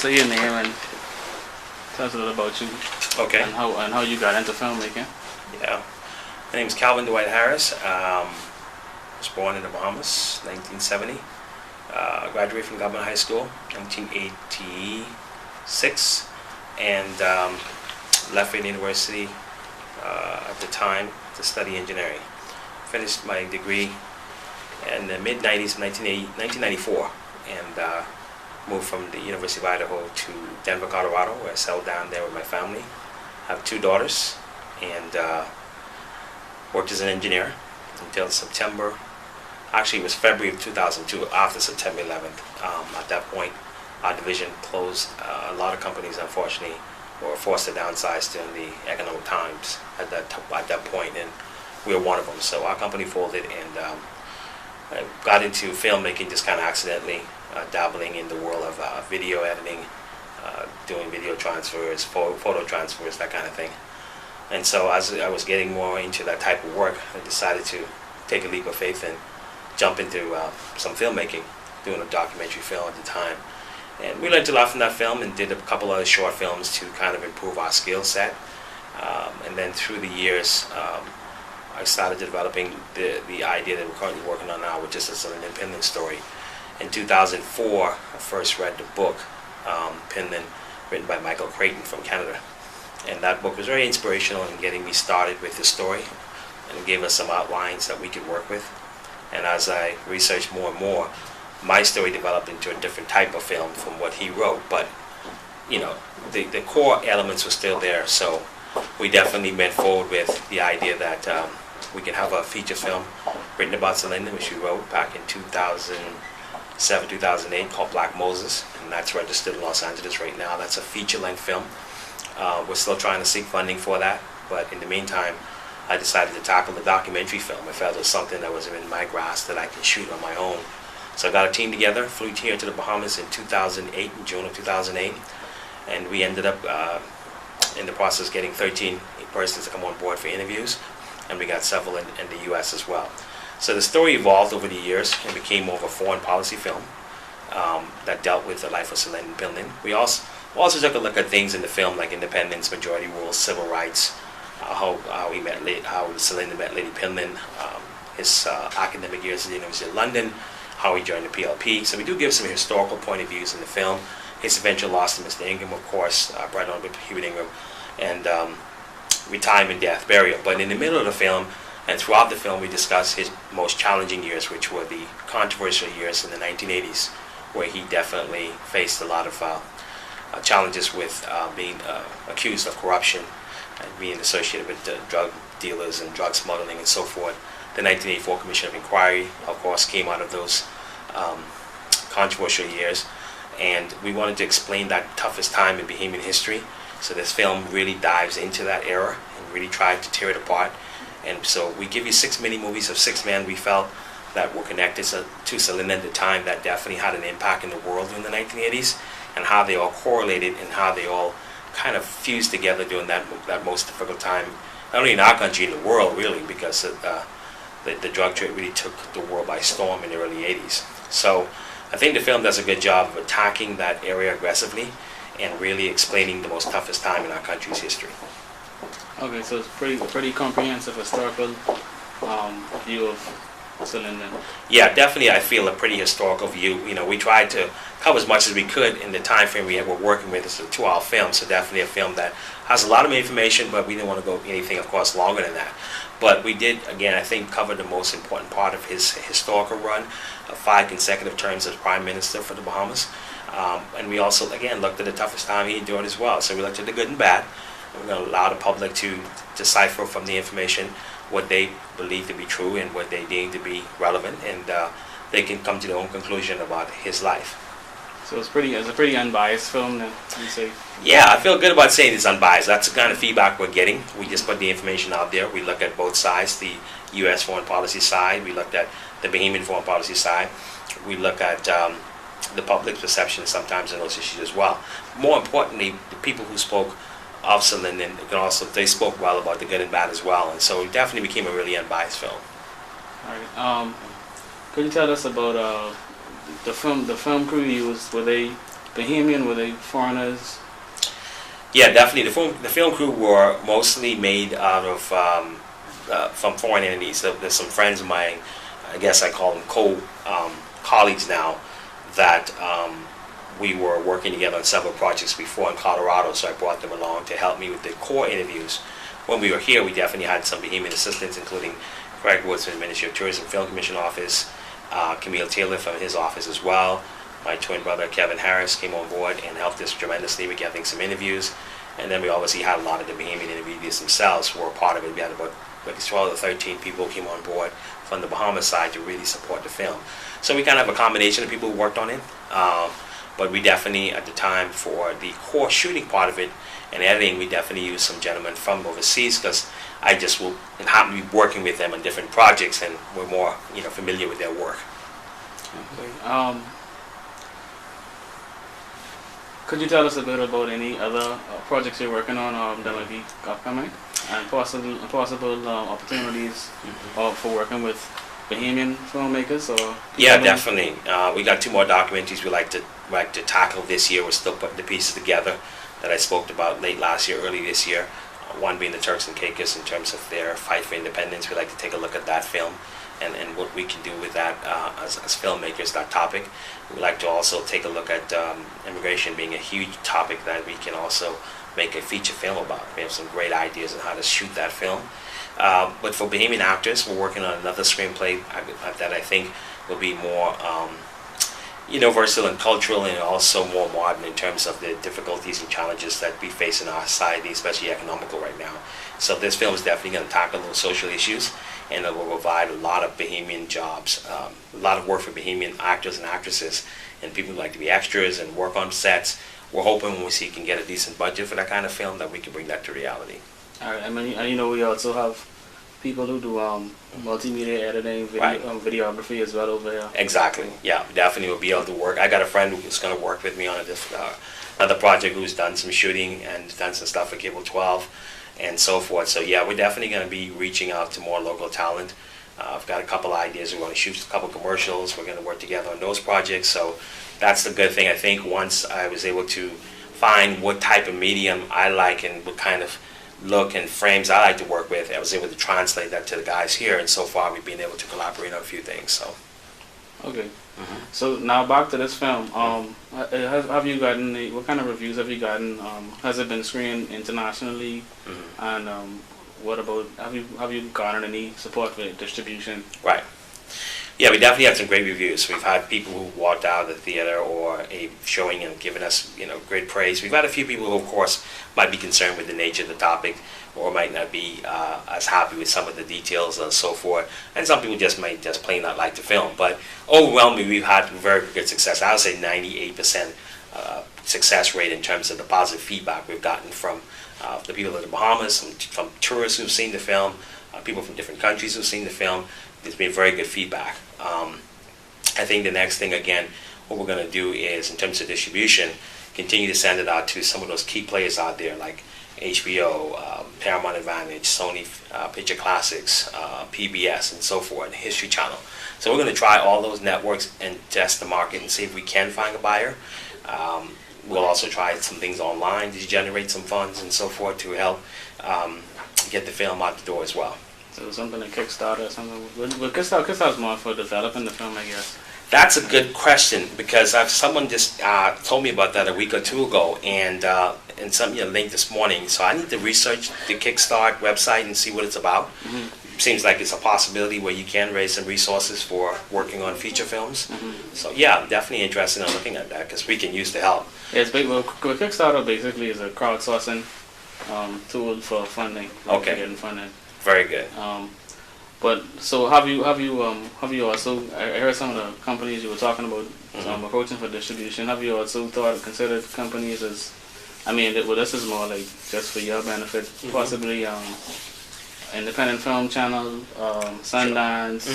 say your name and tell us a little about you. Okay. And how you got into filmmaking. Yeah. My name is Calvin Dwight Harris. Was born in the Bahamas, 1970. Graduated from Government High School, 1986, and left Lafayette University at the time to study engineering. Finished my degree in the mid-90s, 1994, and moved from the University of Idaho to Denver, Colorado, where I settled down there with my family. I have 2 daughters, and worked as an engineer until September. Actually, it was February of 2002, after September 11th. At that point, our division closed. A lot of companies, unfortunately, were forced to downsize during the economic times at that point, and we were one of them. So our company folded, and I got into filmmaking just kind of accidentally, dabbling in the world of video editing, doing video transfers, photo transfers, that kind of thing. And so as I was getting more into that type of work, I decided to take a leap of faith and jump into some filmmaking, doing a documentary film at the time. And we learned a lot from that film and did a couple other short films to kind of improve our skill set. And then through the years, I started developing the idea that we're currently working on now, which is the Celine Pinland story. In 2004, I first read the book, Pinland, written by Michael Creighton from Canada. And that book was very inspirational in getting me started with the story, and it gave us some outlines that we could work with. And as I researched more and more, my story developed into a different type of film from what he wrote. But, you know, the core elements were still there. So we definitely went forward with the idea that we could have a feature film written about Celine, which we wrote back in 2007, 2008, called Black Moses. And that's registered in Los Angeles right now. That's a feature-length film. We're still trying to seek funding for that. But in the meantime, I decided to tackle the documentary film. I felt it was something that was in my grasp that I can shoot on my own. So I got a team together, flew here to the Bahamas in 2008, in June of 2008, and we ended up in the process getting 13 persons to come on board for interviews, and we got several in the U.S. as well. So the story evolved over the years and became more of a foreign policy film that dealt with the life of Celine Pinland. We also took a look at things in the film like independence, majority rule, civil rights, how Celine met Lady Pinland, his academic years at the University of London, how he joined the PLP. So we do give some historical point of views in the film. His eventual loss to Mr. Ingram, of course, brought on with Hubert Ingram, and retirement, death, burial. But in the middle of the film, and throughout the film, we discuss his most challenging years, which were the controversial years in the 1980s, where he definitely faced a lot of challenges with being accused of corruption and being associated with drug dealers and drug smuggling and so forth. The 1984 Commission of Inquiry, of course, came out of those controversial years, and we wanted to explain that toughest time in Bahamian history. So this film really dives into that era and really tried to tear it apart. And so we give you 6 mini movies of 6 men we felt that were connected to Celine at the time that definitely had an impact in the world in the 1980s, and how they all correlated and how they all kind of fused together during that most difficult time, not only in our country, in the world really, because the drug trade really took the world by storm in the early 80s. So I think the film does a good job of attacking that area aggressively and really explaining the most toughest time in our country's history. Okay, so it's pretty comprehensive historical view of Celine. Yeah, definitely. I feel a pretty historical view. You know, we tried to cover as much as we could in the time frame we were working with. It's a 2-hour film, so definitely a film that has a lot of information, but we didn't want to go anything, of course, longer than that. But we did, again, I think, cover the most important part of his historical run, 5 consecutive terms as Prime Minister for the Bahamas. And we also, again, looked at the toughest time he endured as well. So we looked at the good and bad. We're going to allow the public to decipher from the information what they believe to be true and what they deem to be relevant, and they can come to their own conclusion about his life. So it's a pretty unbiased film, then, you say? Yeah, I feel good about saying it's unbiased. That's the kind of feedback we're getting. We just put the information out there. We look at both sides, the U.S. foreign policy side. We looked at the Bahamian foreign policy side. We look at the public's perception sometimes on those issues as well. More importantly, the people who spoke of Celine, and they spoke well about the good and bad as well. And so it definitely became a really unbiased film. All right. Could you tell us about the film crew you used? Were they Bahamian? Were they foreigners? Yeah, definitely. The film crew were mostly made out of from foreign entities. So there's some friends of mine, I guess I call them colleagues now, that we were working together on several projects before in Colorado, so I brought them along to help me with the core interviews. When we were here, we definitely had some Bahamian assistants, including Craig Woods from the Ministry of Tourism Film Commission office, Camille Taylor from his office as well. My twin brother Kevin Harris came on board and helped us tremendously with getting some interviews. And then we obviously had a lot of the Bahamian interviewees themselves who were a part of it. We had about 12 or 13 people who came on board from the Bahamas side to really support the film. So we kind of have a combination of people who worked on it. But we definitely, at the time, for the core shooting part of it and editing, we definitely used some gentlemen from overseas, because I just will happen to be working with them on different projects, and we're more, familiar with their work. Okay. Could you tell us a bit about any other projects you're working on that might be upcoming, and possible opportunities for working with Bahamian filmmakers? Or yeah, definitely. We got 2 more documentaries we like to tackle this year. We're still putting the pieces together that I spoke about late last year, early this year. One being the Turks and Caicos in terms of their fight for independence. We like to take a look at that film and what we can do with that as filmmakers, that topic. We like to also take a look at immigration being a huge topic that we can also make a feature film about. We have some great ideas on how to shoot that film. But for Bahamian actors, we're working on another screenplay that I think will be more versatile and cultural, and also more modern in terms of the difficulties and challenges that we face in our society, especially economical right now. So this film is definitely going to tackle those social issues, and it will provide a lot of Bahamian jobs, a lot of work for Bahamian actors and actresses, and people who like to be extras and work on sets. We're hoping when we see can get a decent budget for that kind of film that we can bring that to reality. All right. I mean, we also have people who do multimedia editing, videography as well over here. Exactly. Yeah, we definitely will be able to work. I got a friend who's going to work with me on another project, who's done some shooting and done some stuff for Cable 12 and so forth. So yeah, we're definitely going to be reaching out to more local talent. I've got a couple ideas. We're going to shoot a couple commercials. We're going to work together on those projects. So that's the good thing. I think once I was able to find what type of medium I like and what kind of look and frames I like to work with, I was able to translate that to the guys here, and so far we've been able to collaborate on a few things. So okay. So now back to this film. Have you gotten what kind of reviews have you gotten? Has it been screened internationally? And what about have you garnered any support for distribution? Right. Yeah, we definitely had some great reviews. We've had people who walked out of the theater or a showing and given us, great praise. We've had a few people who, of course, might be concerned with the nature of the topic, or might not be as happy with some of the details and so forth. And some people might plain not like the film. But overwhelmingly, we've had very good success. I would say 98% success rate in terms of the positive feedback we've gotten from the people of the Bahamas, from tourists who've seen the film, people from different countries who've seen the film. There's been very good feedback. I think the next thing, again, what we're going to do is, in terms of distribution, continue to send it out to some of those key players out there like HBO, Paramount Advantage, Sony Picture Classics, PBS, and so forth, History Channel. So we're going to try all those networks and test the market and see if we can find a buyer. We'll also try some things online to generate some funds and so forth to help get the film out the door as well. So something like Kickstarter or something. Well, Kickstarter's more for developing the film, I guess. That's a good question, because someone just told me about that a week or two ago, and sent me a link this morning. So I need to research the Kickstart website and see what it's about. Seems like it's a possibility where you can raise some resources for working on feature films. So yeah, I'm definitely interested in looking at that, because we can use the help. Yeah, Kickstarter basically is a crowdsourcing tool for funding. Okay. Getting funding. Very good. But so have you also? I heard some of the companies you were talking about approaching for distribution. Have you also considered companies as? I mean, this is more like just for your benefit, possibly independent film channel, Sundance,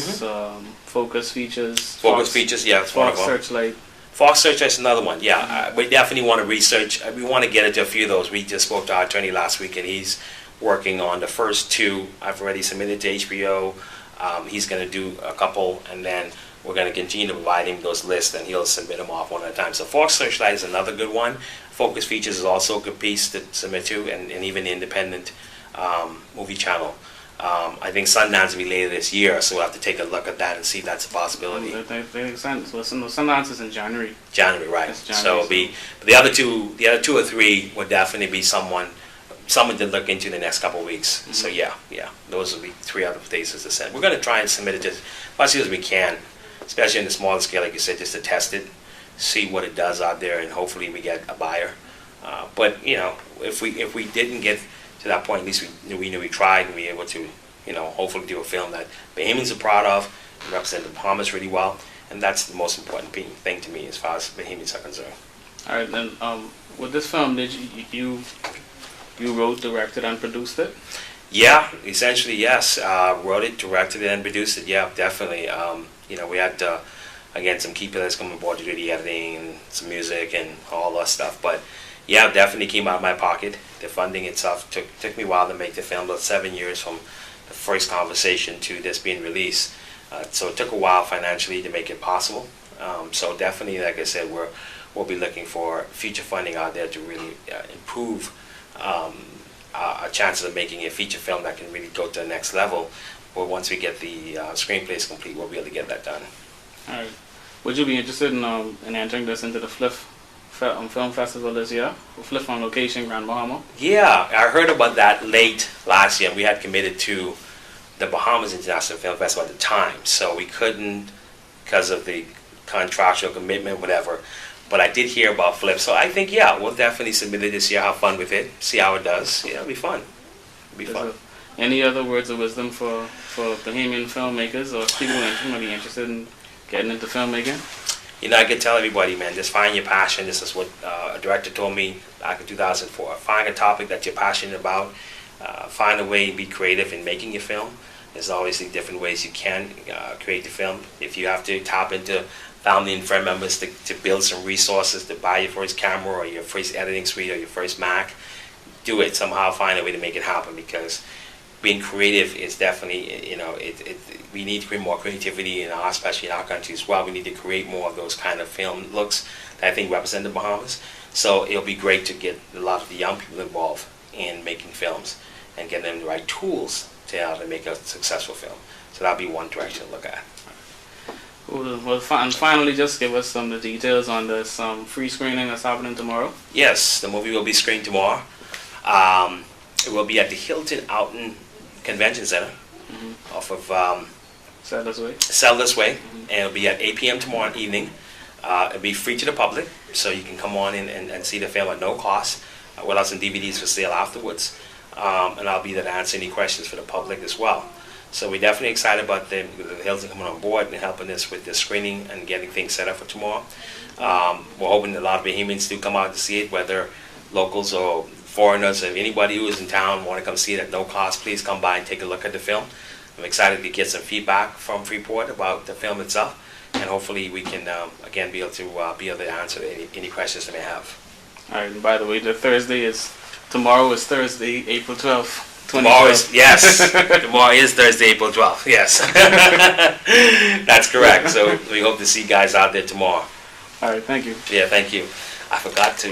Focus Features. Focus Features, yeah, that's one of them. Searchlight. Fox Searchlight is another one. Yeah, we definitely want to research. We want to get into a few of those. We just spoke to our attorney last week, and he's working on the first 2. I've already submitted to HBO. He's going to do a couple, and then we're going to continue to provide him those lists, and he'll submit them off one at a time. So Fox Searchlight is another good one. Focus Features is also a good piece to submit to, and even the independent movie channel. I think Sundance will be later this year, so we'll have to take a look at that and see if that's a possibility. Sundance is in January. January, right? January, so it'll be the other two or three would definitely be someone to look into in the next couple of weeks. Mm-hmm. So yeah, those will be 3 other places to send. We're going to try and submit it to as much as we can, especially in the smaller scale, like you said, just to test it, see what it does out there, and hopefully we get a buyer. But if we didn't get to that point, at least we knew we tried, and we were able to, hopefully do a film that Bahamians are proud of and represent the Bahamas really well, and that's the most important thing to me as far as Bahamians are concerned. All right, then with this film, did you wrote, directed, and produced it? Yeah, essentially yes. Wrote it, directed it, and produced it. Yeah, definitely. We had again some key players come aboard to do the editing and some music and all that stuff, but. Yeah, definitely came out of my pocket. The funding itself took me a while to make the film, about 7 years from the first conversation to this being released. So it took a while financially to make it possible. So definitely, like I said, we'll be looking for future funding out there to really improve our chances of making a feature film that can really go to the next level. But once we get the screenplays complete, we'll be able to get that done. All right. Would you be interested in entering this into the FLIF Film Festival this year? FLIF on location, Grand Bahama? Yeah, I heard about that late last year. We had committed to the Bahamas International Film Festival at the time, so we couldn't because of the contractual commitment, whatever. But I did hear about FLIF, so I think, we'll definitely submit it this year, have fun with it, see how it does. Yeah, it'll be fun. Any other words of wisdom for Bahamian filmmakers or people who might be interested in getting into filmmaking? I could tell everybody, man, just find your passion. This is what a director told me back in 2004. Find a topic that you're passionate about. Find a way to be creative in making your film. There's obviously different ways you can create the film. If you have to tap into family and friend members to build some resources, to buy your first camera or your first editing suite or your first Mac, do it. Somehow find a way to make it happen, because being creative is definitely, we need to create more creativity especially in our country as well. We need to create more of those kind of film looks that I think represent the Bahamas. So it'll be great to get a lot of the young people involved in making films and get them the right tools to how to make a successful film. So that'll be one direction to look at. Well, and finally, just give us some of the details on this free screening that's happening tomorrow. Yes, the movie will be screened tomorrow. It will be at the Hilton Oughton Convention Center, off of Seller's Way, and it'll be at 8 p.m. tomorrow evening. It'll be free to the public, so you can come on in and see the film at no cost. We'll have some DVDs for sale afterwards, and I'll be there to answer any questions for the public as well. So we're definitely excited about the Hilton coming on board and helping us with the screening and getting things set up for tomorrow. We're hoping a lot of Bahamians do come out to see it, whether locals or foreigners. If anybody who is in town want to come see it at no cost, please come by and take a look at the film. I'm excited to get some feedback from Freeport about the film itself, and hopefully we can again be able to answer any questions they may have. All right. And by the way, tomorrow is Thursday, April 12th. Tomorrow is tomorrow is Thursday, April 12th. Yes, that's correct. So we hope to see you guys out there tomorrow. All right. Thank you. Yeah, thank you. I forgot to.